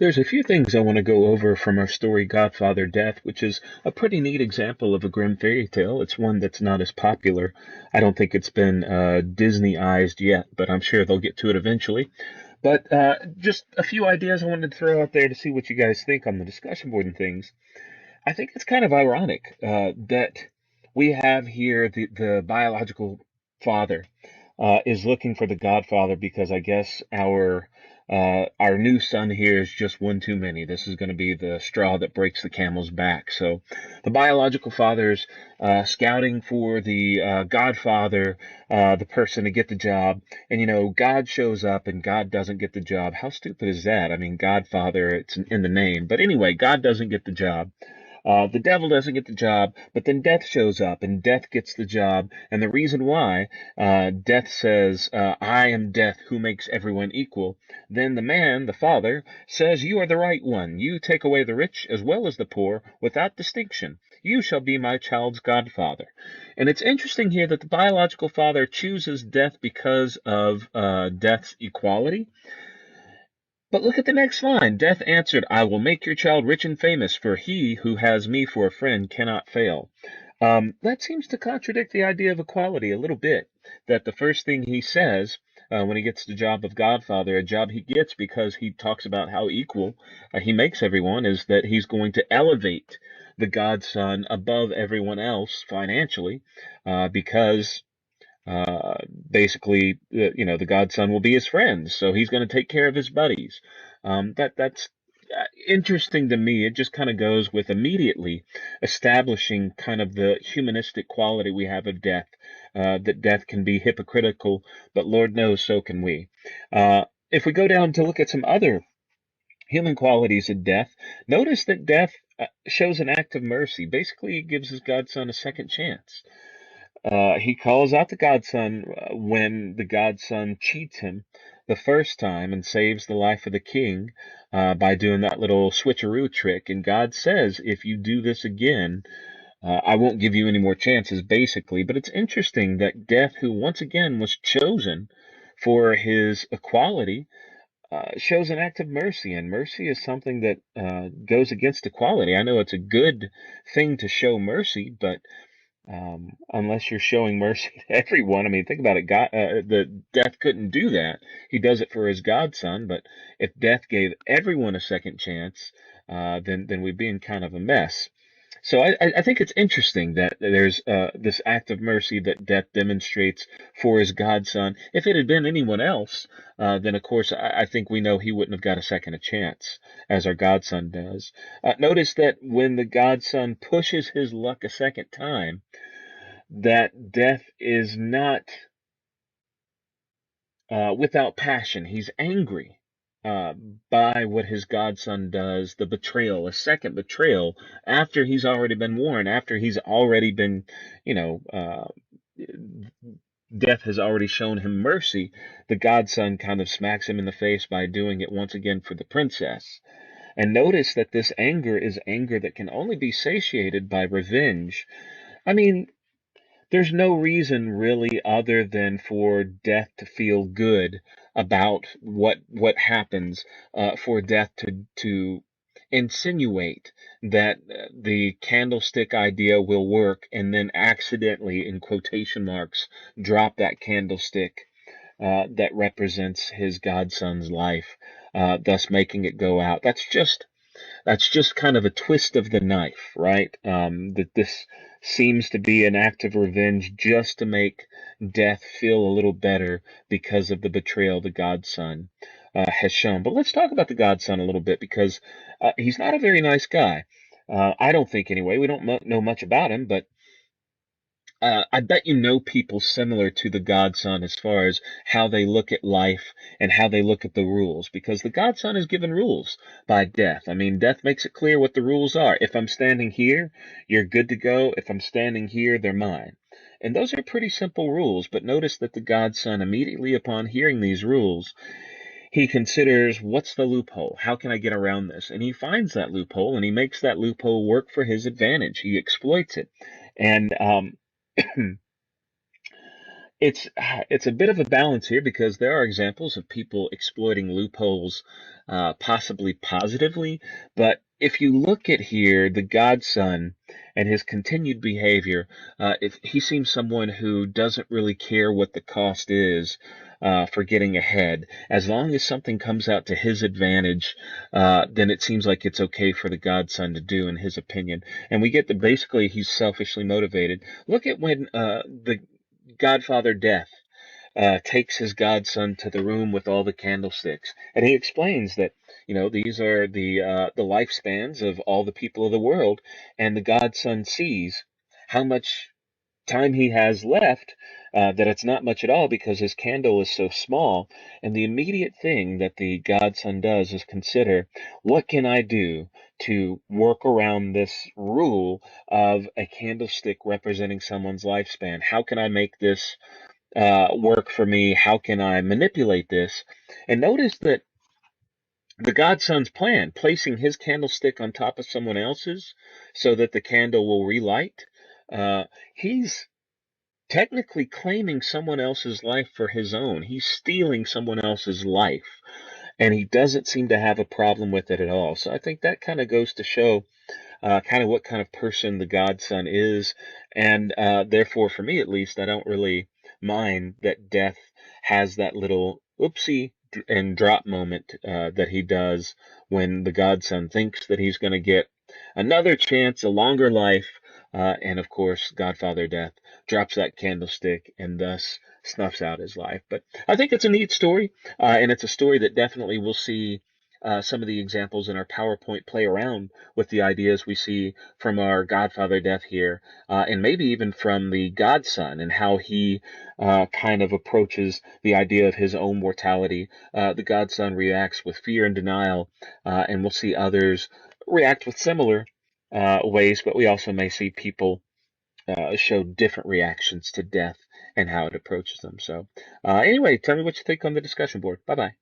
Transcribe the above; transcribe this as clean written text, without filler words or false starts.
There's a few things I want to go over from our story Godfather Death, which is a pretty neat example of a grim fairy tale. It's one that's not as popular. I don't think it's been Disneyized yet, but I'm sure they'll get to it eventually. But just a few ideas I wanted to throw out there to see what you guys think on the discussion board and things. I think it's kind of ironic that we have here the biological father is looking for the Godfather because I guess our new son here is just one too many. This is going to be the straw that breaks the camel's back. So the biological father's scouting for the Godfather, the person to get the job, and God shows up and God doesn't get the job. How stupid is that? I mean, Godfather, it's in the name, but anyway, God doesn't get the job. The devil doesn't get the job, but then death shows up and death gets the job. And the reason why death says, I am death who makes everyone equal, then the man, the father, says, you are the right one. You take away the rich as well as the poor without distinction. You shall be my child's godfather. And it's interesting here that the biological father chooses death because of death's equality. But look at the next line. Death answered, I will make your child rich and famous, for he who has me for a friend cannot fail. That seems to contradict the idea of equality a little bit. That the first thing he says when he gets the job of Godfather, a job he gets because he talks about how equal he makes everyone, is that he's going to elevate the godson above everyone else financially because basically, the godson will be his friend, so he's going to take care of his buddies. That's interesting to me. It just kind of goes with immediately establishing kind of the humanistic quality we have of death, that death can be hypocritical, but Lord knows so can we. If we go down to look at some other human qualities of death, notice that death shows an act of mercy. Basically, he gives his godson a second chance. He calls out the godson when the godson cheats him the first time and saves the life of the king by doing that little switcheroo trick. And God says, if you do this again, I won't give you any more chances, basically. But it's interesting that Death, who once again was chosen for his equality, shows an act of mercy. And mercy is something that goes against equality. I know it's a good thing to show mercy, but unless you're showing mercy to everyone. I mean, think about it. God, the Death couldn't do that. He does it for his godson, but if Death gave everyone a second chance, then we'd be in kind of a mess. So I think it's interesting that there's this act of mercy that Death demonstrates for his godson. If it had been anyone else, then of course I think we know he wouldn't have got a second a chance, as our godson does. Notice that when the godson pushes his luck a second time, that Death is not without passion. He's angry uh, by what his godson does, the betrayal, a second betrayal, after he's already been warned, after he's already been, you know, Death has already shown him mercy. The godson kind of smacks him in the face by doing it once again for the princess. And notice that this anger is anger that can only be satiated by revenge. I mean, there's no reason really other than for Death to feel good about what happens, for Death to insinuate that the candlestick idea will work, and then accidentally, in quotation marks, drop that candlestick that represents his godson's life, thus making it go out. That's just kind of a twist of the knife, right? That this seems to be an act of revenge just to make Death feel a little better because of the betrayal the godson has shown. But let's talk about the godson a little bit because he's not a very nice guy. I don't think, anyway. We don't know much about him, but I bet you know people similar to the godson as far as how they look at life and how they look at the rules, because the godson is given rules by Death. I mean, Death makes it clear what the rules are. If I'm standing here, you're good to go. If I'm standing here, they're mine. And those are pretty simple rules, but notice that the godson, immediately upon hearing these rules, he considers, what's the loophole? How can I get around this? And he finds that loophole, and he makes that loophole work for his advantage. He exploits it. And It's a bit of a balance here because there are examples of people exploiting loopholes, possibly positively. But if you look at here, the godson and his continued behavior, if he seems someone who doesn't really care what the cost is for getting ahead, as long as something comes out to his advantage, then it seems like it's okay for the godson to do, in his opinion. And we get that basically he's selfishly motivated. Look at when the Godfather Death takes his godson to the room with all the candlesticks, and he explains that these are the lifespans of all the people of the world, and the godson sees how much time he has left, that it's not much at all because his candle is so small, and the immediate thing that the godson does is consider, what can I do to work around this rule of a candlestick representing someone's lifespan? How can I make this work for me? How can I manipulate this? And notice that the godson's plan, placing his candlestick on top of someone else's so that the candle will relight, uh, he's technically claiming someone else's life for his own. He's stealing someone else's life, and he doesn't seem to have a problem with it at all. So I think that kind of goes to show kind of what kind of person the godson is, and therefore, for me at least, I don't really mind that Death has that little oopsie and drop moment that he does when the godson thinks that he's going to get another chance, a longer life, and of course, Godfather Death drops that candlestick and thus snuffs out his life. But I think it's a neat story, and it's a story that definitely we'll see some of the examples in our PowerPoint play around with the ideas we see from our Godfather Death here, and maybe even from the Godson and how he kind of approaches the idea of his own mortality. The Godson reacts with fear and denial, and we'll see others react with similar ways, but we also may see people show different reactions to death and how it approaches them. So, anyway, tell me what you think on the discussion board. Bye bye.